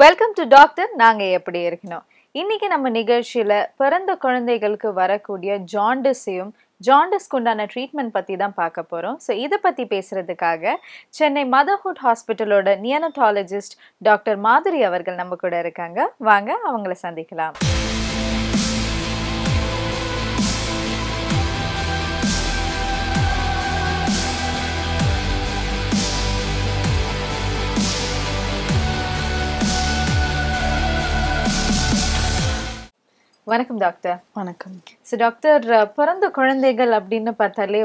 Welcome to doctor நாங்க எப்படி இருக்கணும். இன்னைக்கு நம்ம நிகழ்ச்சியில பிறந்த குழந்தைகளுக்கு வரக்கூடிய ஜாண்டிஸையும் ஜாண்டிஸ்க்கு உண்டான ட்ரீட்மெண்ட் பத்தி தான் பார்க்க போறோம். ஸோ இதை பத்தி பேசுறதுக்காக சென்னை மதர்ஹுட் ஹாஸ்பிட்டலோட நியனட்டாலஜிஸ்ட் டாக்டர் மாதுரி அவர்கள் நம்ம கூட இருக்காங்க. வாங்க அவங்கள சந்திக்கலாம். வணக்கம் டாக்டர். வணக்கம். ஸோ டாக்டர், பிறந்த குழந்தைகள் அப்படின்னு பார்த்தாலே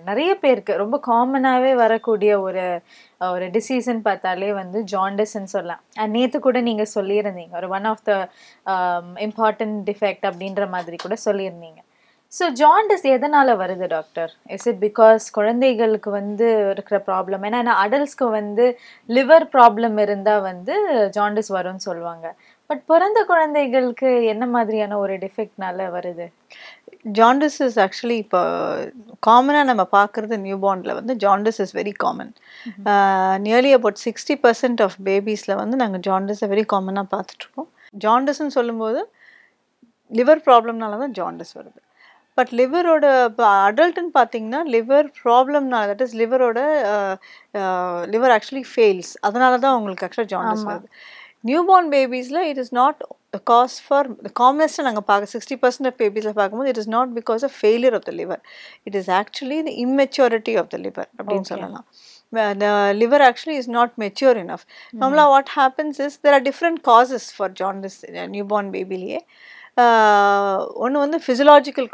நிறைய பேருக்கு ரொம்ப காமனாகவே வரக்கூடிய ஒரு டிசீஸ்ன்னு பார்த்தாலே ஜாண்டிஸ்ன்னு சொல்லலாம். நேற்று கூட நீங்கள் சொல்லியிருந்தீங்க ஒரு one of the important defect அப்படின்ற மாதிரி கூட சொல்லியிருந்தீங்க. ஸோ ஜாண்டிஸ் எதனால் வருது டாக்டர்? இஸ் இட் பிகாஸ் குழந்தைகளுக்கு இருக்கிற ப்ராப்ளம்? ஏன்னா அடல்ட்ஸ்க்கு லிவர் ப்ராப்ளம் இருந்தால் ஜாண்டிஸ் வரும்னு சொல்லுவாங்க. பட் பிறந்த குழந்தைகளுக்கு என்ன மாதிரியான ஒரு டிஃபெக்ட்னால வருது? ஜாண்டிஸ் இஸ் ஆக்சுவலி இப்போ காமனாக நம்ம பார்க்குறது நியூபார்னில் jaundice is very common. Nearly about 60% of பேபிஸில் நாங்கள் ஜாண்டிஸை வெரி காமனாக பார்த்துட்ருக்கோம். ஜாண்டிஸ்ன்னு சொல்லும்போது லிவர் ப்ராப்ளம்னால தான் ஜாண்டிஸ் வருது. பட் லிவரோட இப்போ அடல்ட்டுன்னு பார்த்தீங்கன்னா லிவர் ப்ராப்ளம்னால, that is liver actually fails, அதனால தான் உங்களுக்கு ஆக்சுவலாக ஜாண்டிஸ் வருது. நியூபார்ன் பேபிஸில் it is not cause for காமனஸ்ட்டாக நாங்கள் பார்க்க 60% ஆஃப் பேபிஸில் பார்க்கும்போது it is not because of failure of the liver. It is actually the immaturity of the liver அப்படின்னு சொல்லலாம். The liver actually is not mature enough. Normally what happens is there are different causes for jaundice in a newborn baby liye. ஒன்று physiological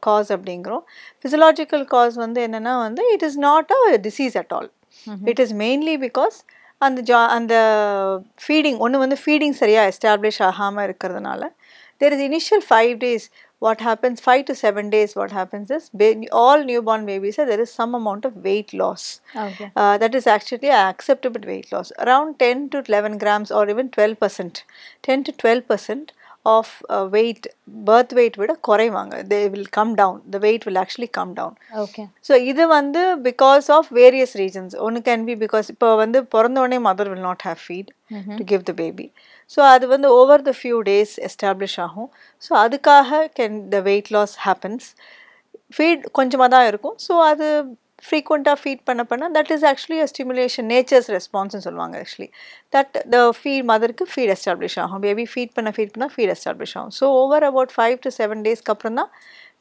cause அப்படிங்கிறோம். physiological cause என்னென்னா it is not a disease at all. It is mainly because அந்த feeding feeding சரியாக establish ஆகாமல் இருக்கிறதுனால there is initial 5 days. What happens 5 to 7 days, what happens is all newborn babies there is some amount of weight loss. Okay. That is actually acceptable weight loss, around 10 to 11 grams or even 12%, 10 to 12% of weight, birth weight விட குறைவாங்க. They will come down, the weight will actually come down. Okay. So இது because of various reasons. One can be because இப்போ பிறந்த உடனே mother will not have feed to give the baby. So அது over the few days establish ஆகும். So அதுக்காக the weight loss happens. Feed கொஞ்சமாக தான் இருக்கும். So அது frequently feed பண்ண that is actually a stimulation, nature's response ன்னு சொல்லுவாங்க. Actually that the மதருக்கு feed establish ஆகும். baby feed பண்ண feed establish ஆகும். So over about 5 to 7 days அப்புறம் தான்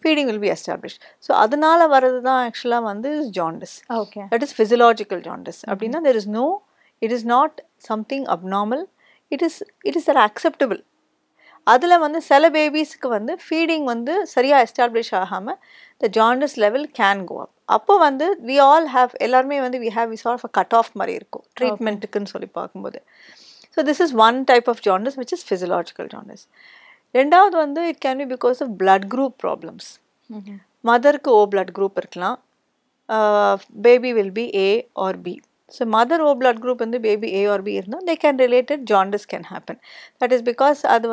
feeding will be established. So அதனால வரது தான் actually jaundice. Okay. That is physiological jaundice. அப்படின்னா it is not something abnormal. It is acceptable. அதில் சில பேபிஸ்க்கு ஃபீடிங் சரியாக எஸ்டாப்ளிஷ் ஆகாமல் the jaundice level can go up. அப்போ we all have எல்லாருமே we have sort of a cut off மாதிரி இருக்கும் ட்ரீட்மெண்ட்டுக்குன்னு சொல்லி பார்க்கும்போது. So this is one type of jaundice which is physiological jaundice. ரெண்டாவது it can be because of blood group problems. மதருக்கு O blood group இருக்கலாம், baby will be A or B. So mother O blood group baby A or B இருந்தால் they can relate it, jaundice can happen. That is because அது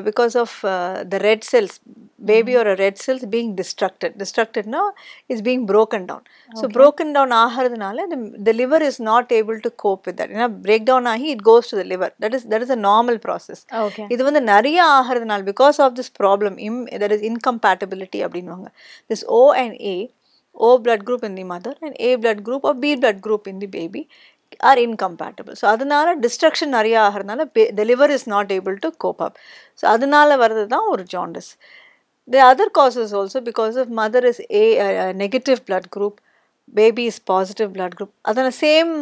because of the red cells, baby or a red cells being destructed now is being broken down. Okay. So broken down ஆகிறதுனால the liver is not able to cope with that. Breakdown ஆகி it goes to the liver. That is a normal process. Okay. இது நிறைய ஆகிறதுனால because of this problem there is incompatibility அப்படின்வாங்க. This O and O blood group in the mother and A blood group or B blood group in the baby are incompatible. So அதனால destruction நிறைய ஆகிறதுனால the liver is not able to cope up. So அதனால வரது தான் ஒரு jaundice. The other causes also because of mother is a negative blood group, baby is positive blood group. Adana same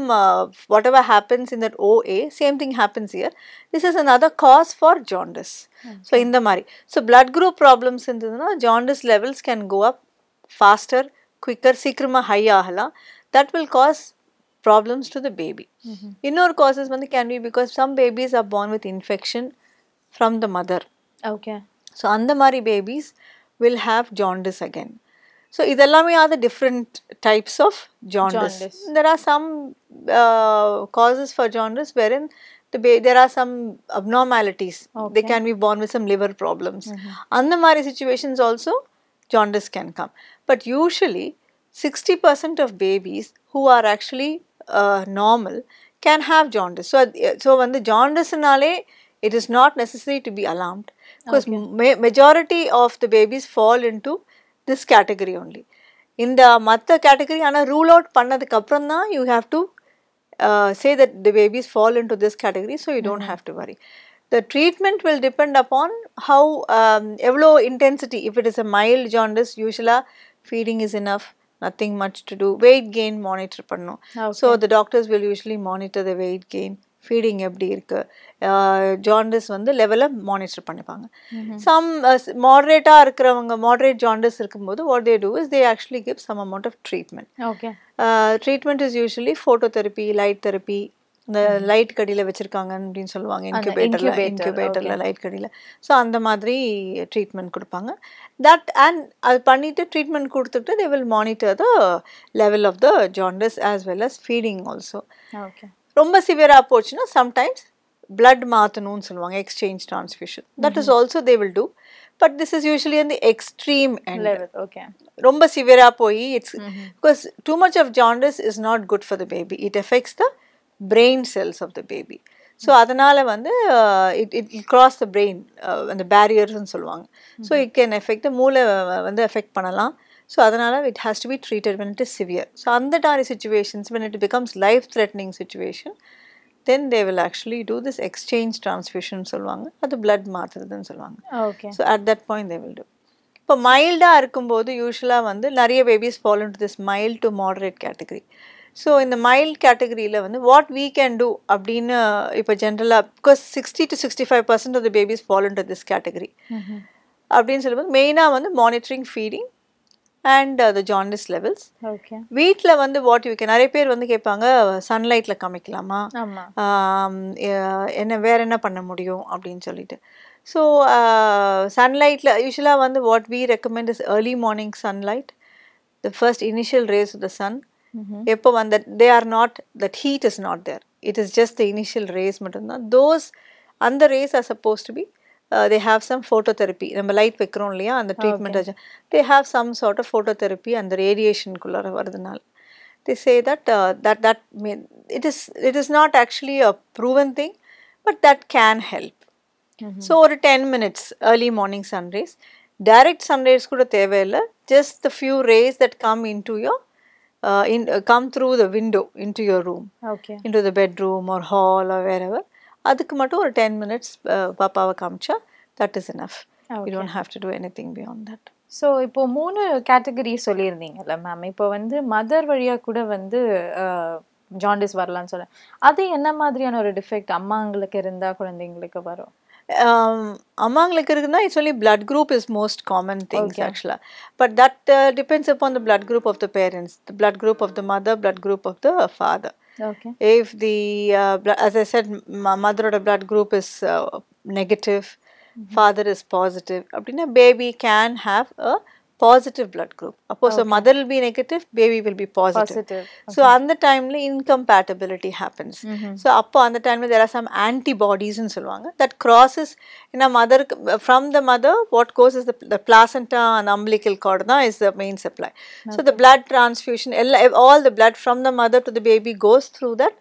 whatever happens in that OA, same thing happens here. This is another cause for jaundice. Okay. So in the mari. So blood group problems indhudna jaundice levels can go up faster, quicker, சீக்கிரமா high ஆகலாம். That will cause problems to the baby. Innor causes can be because some babies are born with infection from the mother. Okay. So அந்த மாதிரி babies will have jaundice again. So இதெல்லாமே are the different types of jaundice. There are some causes for jaundice wherein there are some abnormalities. Okay. They can be born with some liver problems. அந்த மாதிரி situations also jaundice can come. But usually 60% of babies who are actually normal can have jaundice. So when the jaundice-nale, it is not necessary to be alarmed because majority of the babies fall into this category only. In the matta category, ana rule out pannadukku appuram da you have to say that the babies fall into this category, so you don't have to worry. The treatment will depend upon how evlo intensity. If it is a mild jaundice, usually feeding is enough, nothing much to do. Weight gain monitor பண்ணனும். So the doctors will usually monitor the weight gain, feeding எப்படி இருக்கு, jaundice வந்து லெவலை monitor பண்ணிப்பாங்க. Some moderate இருக்கிறவங்க, moderate jaundice இருக்கும்போது what they do is they actually give some amount of treatment. Okay. Treatment is usually phototherapy, light therapy. இந்த light கடியில் வச்சுருக்காங்க அப்படின்னு சொல்லுவாங்க, இன்குபேட்டரில் லைட் கடியில். ஸோ அந்த மாதிரி ட்ரீட்மெண்ட் கொடுப்பாங்க. தட் அண்ட் அது பண்ணிவிட்டு ட்ரீட்மெண்ட் கொடுத்துட்டு they will monitor the level of the jaundice as well as feeding also. ரொம்ப சிவியராக போச்சுன்னா சம்டைம்ஸ் blood மாற்றணும்னு சொல்லுவாங்க, exchange transfusion. That is also they will do. But this is usually in the extreme end. ரொம்ப சிவியராக போய் it's because too much of jaundice is not good for the baby. It affects the brain cells of the baby. So அதனால வந்து it cross the brain அந்த barriers சொல்லுவாங்க. So it can affect the மூளை வந்து affect பண்ணலாம். So அதனால it has to be treated when it is severe. So அந்த மாதிரி situations, when it becomes life threatening situation, then they will actually do this exchange transfusion சொல்லுவாங்க, அது blood மாற்றுறதுன்னு சொல்லுவாங்க. So at that point they will do. இப்போ மைல்டாக இருக்கும்போது யூஸ்வலாக வந்து நிறைய babies fall into this mild to moderate category. So in the mild category la vandu what we can do அப்படினு இப்போ ஜெனரலா, because 60 to 65% of the babies fall into this category. அப்படினு சொல்லும்போது மெயினா வந்து monitoring feeding and the jaundice levels. வீட்டில் வந்து what you can, நிறைய பேர் வந்து கேட்பாங்க சன்லைட்டில் காமிக்கலாமா, என்ன வேற என்ன பண்ண முடியும் அப்படின்னு சொல்லிட்டு. ஸோ சன்லைட்டில் யூஸ்வலாக வந்து what we recommend is early morning sunlight, the first initial rays of the sun. எப்போ வந்து they are not, that heat is not there, it is just the initial rays மட்டும்தான். those அந்த rays are supposed to be they have some phototherapy. நம்ம light வைக்கிறோம் இல்லையா அந்த treatment, they have some sort of phototherapy அந்த ரேடியேஷனுக்குள்ளார வருதுனால. they say that that it is not actually a proven thing, but that can help. So ஒரு 10 minutes early morning sun rays, direct sun rays கூட தேவையில்லை, just the few rays that come into your come through the window into your room, into the bedroom or hall or wherever. அதுக்கு மட்டும் ஒரு 10 minutes பாப்பாவை காமிச்சா that is enough. You don't have to do anything beyond that. So இப்போ 3 category சொல்லியிருந்தீங்கல்ல ma'am, இப்போ வந்து mother வழியாக கூட வந்து ஜாண்டிஸ் வரலான்னு சொல்ல, அது என்ன மாதிரியான ஒரு டிஃபெக்ட் அம்மாங்களுக்கு இருந்தால் குழந்தைங்களுக்கு வரும்? அம்மாங்களுக்கு இருக்குன்னா it's only blood group is most common things actually, but that depends upon the blood group of the parents, the blood group of the mother, blood group of the father. If the as I said, mother blood group is negative, father is positive, அப்படின்னா baby can have a positive blood group. Suppose so mother will be negative, baby will be positive. So on the time incompatibility happens. So appo on the time there are some antibodies nu solluvaanga that crosses in a mother, from the mother what goes is the placenta and umbilical cord da is the main supply. So the blood transfusion, all the blood from the mother to the baby goes through that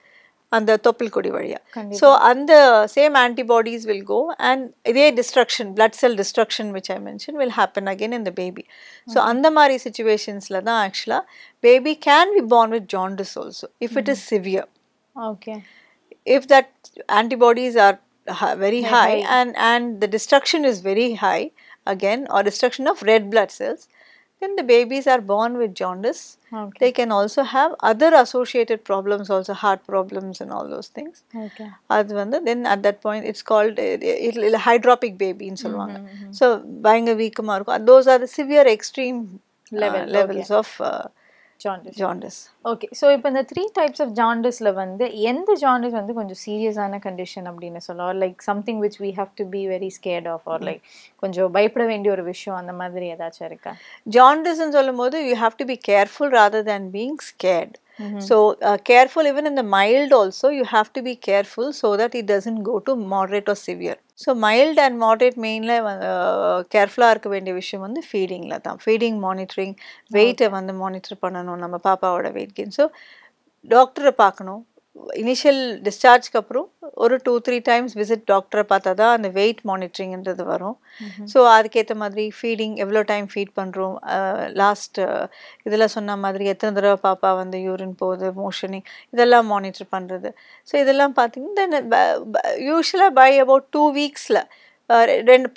அந்த தொப்புள் கொடி வழியா. So அந்த same antibodies will go and இதே destruction, blood cell destruction which I mention will happen again in the baby. So அந்த மாதிரி சிச்சுவேஷன்ஸில் தான் ஆக்சுவலாக baby can be born with jaundice also if it is severe. Okay. If that antibodies are very high and the destruction is very high again, or destruction of red blood cells, then the babies are born with jaundice. They can also have other associated problems also, heart problems and all those things. Then at that point it's called hydropic baby in solvanga. So பயங்கர வீக்கமா இருக்கும். Those are the severe extreme levels of jaundice. Okay. So இப்போ இந்த 3 types of ஜாண்டிஸில் வந்து எந்த jaundice வந்து கொஞ்சம் சீரியஸான condition அப்படின்னு சொல்லலாம், like something which we have to be very scared of, or like கொஞ்சம் பயப்பட வேண்டிய ஒரு விஷயம் அந்த மாதிரி ஏதாச்சும் இருக்கா? ஜாண்டிஸ்ன்னு சொல்லும் போது you have to be careful rather than being scared. So careful, even in the mild also you have to be careful so that it doesn't go to moderate or severe. So mild and moderate mainly careful இருக்க வேண்டிய விஷயம் வந்து ஃபீடிங்ல தான். Feeding monitoring, வெயிட்டை வந்து monitor பண்ணணும் நம்ம பாப்பாவோட வெயிட் கெயின். ஸோ டாக்டரை பார்க்கணும், இனிஷியல் டிஸ்சார்ஜ்க்கு அப்புறம் ஒரு 2-3 டைம்ஸ் விசிட் டாக்டரை பார்த்தா தான் அந்த வெயிட் மானிட்டரிங்ன்றது வரும். ஸோ அதுக்கேற்ற மாதிரி ஃபீடிங் எவ்வளோ டைம் ஃபீட் பண்ணுறோம், லாஸ்ட் இதில் சொன்ன மாதிரி எத்தனை தடவை பாப்பா வந்து யூரின் போகுது, மோஷனிங், இதெல்லாம் மானிட்டர் பண்ணுறது. ஸோ இதெல்லாம் பார்த்தீங்கன்னா யூஸ்வலாக பை அபவுட் 2 வீக்ஸில்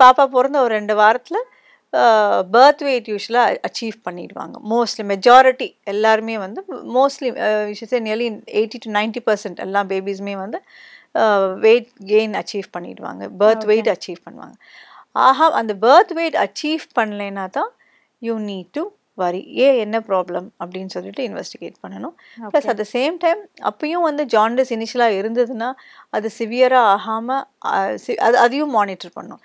பாப்பா பிறந்த ஒரு 2 வாரத்தில் பர்த் வெயிட் யூஸ்வலாக அச்சீவ் பண்ணிடுவாங்க. மோஸ்ட்லி மெஜாரிட்டி எல்லாருமே வந்து மோஸ்ட்லி நியர்லி 80-90% எல்லா பேபிஸுமே வந்து வெயிட் கெயின் அச்சீவ் பண்ணிடுவாங்க, பர்த் வெயிட் அச்சீவ் பண்ணுவாங்க. அந்த பர்த் வெயிட் அச்சீவ் பண்ணலைன்னா தான் யூ நீட் டு வரி, என்ன ப்ராப்ளம் அப்படின்னு சொல்லிட்டு இன்வெஸ்டிகேட் பண்ணணும். Plus at the same time அப்பயும் வந்து ஜாண்டிஸ் இனிஷியலாக இருந்ததுன்னா அது சிவியராக ஆகாமல் அதையும் மானிட்டர் பண்ணணும்.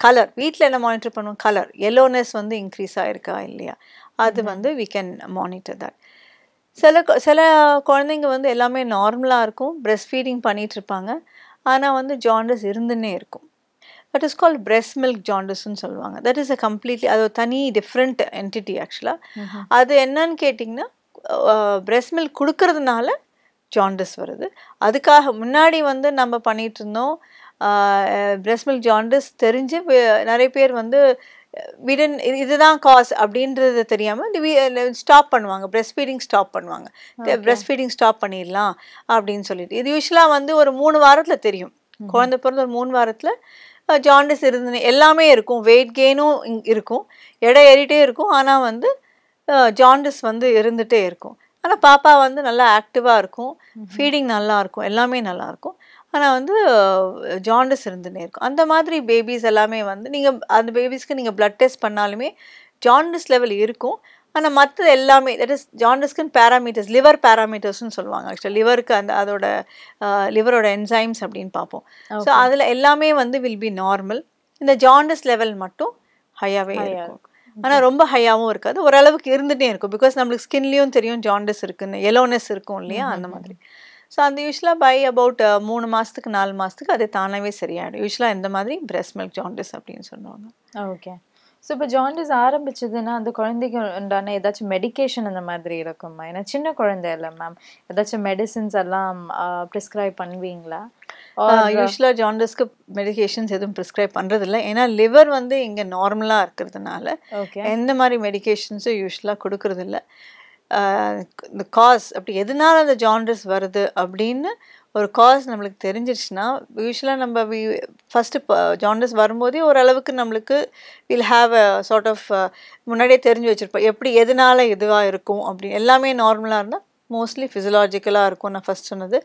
கலர் வீட்டில் என்ன மானிட்டர் பண்ணுவோம், கலர் எல்லோனஸ் வந்து இன்க்ரீஸ் ஆகிருக்கா இல்லையா, அது வந்து வி கேன் மானிட்டர் தட். சில குழந்தைங்க வந்து எல்லாமே நார்மலாக இருக்கும், பிரெஸ்ட் ஃபீடிங் பண்ணிகிட்ருப்பாங்க, ஆனால் வந்து ஜாண்டிஸ் இருந்துன்னே இருக்கும். That is called breast milk ஜாண்டிஸ்ன்னு சொல்லுவாங்க. தட் இஸ் கம்ப்ளீட்லி அது தனி டிஃப்ரெண்ட் என்டிட்டி ஆக்சுவலாக. அது என்னன்னு கேட்டிங்கன்னா பிரெஸ்ட் மில்க் கொடுக்கறதுனால ஜாண்டிஸ் வருது. அதுக்காக முன்னாடி வந்து நம்ம பண்ணிகிட்டு இருந்தோம் பிரெஸ்ட் மில்க் ஜாண்டிஸ் தெரிஞ்சு நிறைய பேர் வந்து இதுதான் காஸ் அப்படின்றது தெரியாமல் ஸ்டாப் பண்ணுவாங்க, பிரெஸ்ட் ஃபீடிங் ஸ்டாப் பண்ணுவாங்க. பிரெஸ்ட் ஃபீடிங் ஸ்டாப் பண்ணிடலாம் அப்படின்னு சொல்லிட்டு. இது யூஸ்வலாக வந்து ஒரு 3 வாரத்தில் தெரியும். குழந்தை பிறந்த ஒரு 3 வாரத்தில் ஜாண்டிஸ் இருந்துன்னு எல்லாமே இருக்கும், வெயிட் கெயினும் இருக்கும், எடை ஏறிட்டே இருக்கும், ஆனால் வந்து ஜாண்டிஸ் வந்து இருந்துகிட்டே இருக்கும். ஆனால் பாப்பா வந்து நல்லா ஆக்டிவாக இருக்கும், ஃபீடிங் நல்லா இருக்கும், எல்லாமே நல்லாயிருக்கும், ஆனால் வந்து ஜாண்டிஸ் இருந்துன்னே இருக்கும். அந்த மாதிரி பேபிஸ் எல்லாமே வந்து அந்த பேபிஸ்க்கு நீங்கள் பிளட் டெஸ்ட் பண்ணாலுமே ஜாண்டிஸ் லெவல் இருக்கும். ஆனால் மற்றது எல்லாமே தட் இஸ் ஜாண்டிஸ்க்குன்னு பேராமீட்டர்ஸ், லிவர் பேராமீட்டர்ஸ்னு சொல்லுவாங்க. ஆக்சுவலி லிவருக்கு அதோட லிவரோட என்சைம்ஸ் அப்படின்னு பார்ப்போம். ஸோ அதில் எல்லாமே வந்து வில் பி நார்மல். இந்த ஜாண்டிஸ் லெவல் மட்டும் ஹையாகவே இருக்கும். ஆனால் ரொம்ப ஹையாகவும் இருக்காது, ஓரளவுக்கு இருந்துகிட்டே இருக்கும். பிகாஸ் நம்மளுக்கு ஸ்கின்லேயும் தெரியும் ஜாண்டிஸ் இருக்குன்னு, எல்லோனஸ் இருக்கும் இல்லையா, அந்த மாதிரி. ஸோ அந்த யூஸ்வலாக பை அபவுட் 3 மாதத்துக்கு 4 மாதத்துக்கு அது தானாகவே சரியாயிடும். யூஸ்வலாக இந்த மாதிரி பிரெஸ்ட் மில்க் ஜாண்டிஸ் அப்படின்னு சொல்லுவாங்க. ஓகே. ஸோ இப்போ ஜாண்டிஸ் ஆரம்பிச்சதுன்னா அந்த குழந்தைக்கு உண்டான ஏதாச்சும் மெடிக்கேஷன் அந்த மாதிரி இருக்குமா? ஏன்னா சின்ன குழந்தை இல்லை மேம், ஏதாச்சும் மெடிசின்ஸ் எல்லாம் ப்ரிஸ்கிரைப் பண்ணுவீங்களா? யூஸ்வலாக ஜாண்டிஸ்க்கு மெடிக்கேஷன்ஸ் எதுவும் ப்ரிஸ்கிரைப் பண்ணுறதில்ல. ஏன்னா லிவர் வந்து இங்கே நார்மலாக இருக்கிறதுனால எந்த மாதிரி மெடிக்கேஷன்ஸும் யூஸ்வலாக கொடுக்கறதில்ல. இந்த காஸ் அப்படி எதனால அந்த ஜாண்டிஸ் வருது அப்படின்னு ஒரு காஸ் நம்மளுக்கு தெரிஞ்சிருச்சுன்னா யூஸ்வலாக நம்ம ஃபஸ்ட்டு ஜாண்டிஸ் வரும்போதே ஓரளவுக்கு நம்மளுக்கு will have a sort of முன்னாடியே தெரிஞ்சு வச்சுருப்போம் எப்படி எதனால இதுவாக இருக்கும் அப்படின்னு. எல்லாமே நார்மலாக இருந்தால் மோஸ்ட்லி ஃபிசியலாஜிக்கலாக இருக்கும். நான் ஃபஸ்ட் சொன்னது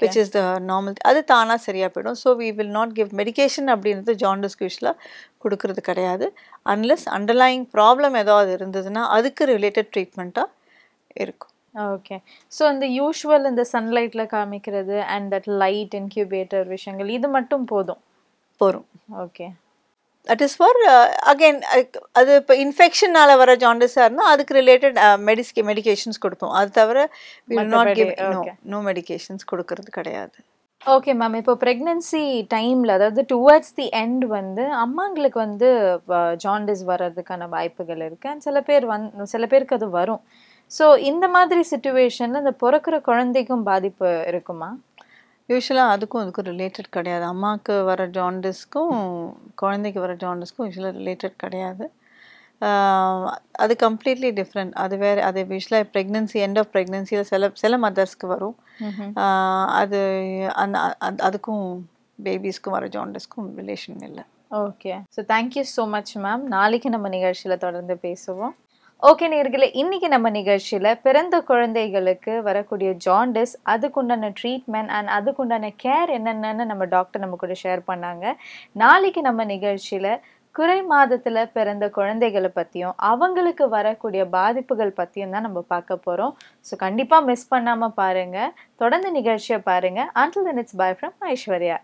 விச் இஸ் த நார்மல், அது தானாக சரியாக போயிடும். So we will not give medication அப்படின்றது ஜாண்டிஸ்க்கு யூஸ்வலாக கொடுக்கறது கிடையாது. அன்லெஸ் அண்டர்லைங் ப்ராப்ளம் ஏதாவது இருந்ததுன்னா அதுக்கு ரிலேட்டட் ட்ரீட்மெண்ட்டாக இருக்கும். ஓகே. ஸோ இந்த யூஷுவல் இந்த சன்லைட்டில் காமிக்கிறது அண்ட் தட் லைட் இன்க்யூபேட்டர் விஷயங்கள் இது மட்டும் போதும்? Okay. That is for again அது இப்போ இன்ஃபெக்ஷனால் வர ஜாண்டிஸாக இருந்தால் அதுக்கு ரிலேட்டட் மெடிக்கேஷன்ஸ் கொடுப்போம். அது தவிர we will not give no medications கொடுக்கறது கிடையாது. Okay ma'am. இப்போ ப்ரெக்னென்சி டைமில் அதாவது டுவர்ட்ஸ் தி எண்ட் வந்து அம்மாங்களுக்கு வந்து ஜாண்டிஸ் வர்றதுக்கான வாய்ப்புகள் இருக்குது. அண்ட் சில பேருக்கு அது வரும். ஸோ இந்த மாதிரி சிச்சுவேஷனில் இந்த பிறக்கிற குழந்தைக்கும் பாதிப்பு இருக்குமா? யூஸ்வலாக அதுக்கும் ரிலேட்டட் கிடையாது. அம்மாவுக்கு வர ஜாண்டிஸ்க்கும் குழந்தைக்கு வர ஜாண்டிஸ்க்கும் யூஸ்வலாக ரிலேட்டட் கிடையாது. அது கம்ப்ளீட்லி டிஃப்ரெண்ட். அது வேறு. அது யூஸ்வலாக ப்ரெக்னென்சி எண்ட் ஆஃப் ப்ரெக்னென்சியில் சில மதர்ஸ்க்கு வரும். அது அதுக்கும் பேபிஸ்க்கும் வர ஜாண்டிஸ்க்கும் ரிலேஷன் இல்லை. Okay. So thank you so much ma'am. நாளைக்கு நம்ம நிகழ்ச்சியில் தொடர்ந்து பேசுவோம். ஓகே நேயர்களே, இன்னைக்கு நம்ம நிகழ்ச்சியில் பிறந்த குழந்தைகளுக்கு வரக்கூடிய ஜாண்டிஸ், அதுக்குண்டான ட்ரீட்மெண்ட் அண்ட் அதுக்குண்டான கேர் என்னென்னு நம்ம டாக்டர் நம்ம கூட ஷேர் பண்ணாங்க. நாளைக்கு நம்ம நிகழ்ச்சியில் குறை மாதத்தில் பிறந்த குழந்தைகளை பற்றியும் அவங்களுக்கு வரக்கூடிய பாதிப்புகள் பற்றியும் தான் நம்ம பார்க்க போகிறோம். ஸோ கண்டிப்பாக மிஸ் பண்ணாமல் பாருங்கள், தொடர்ந்து நிகழ்ச்சியை பாருங்கள். Until then, it's bye from Aishwarya.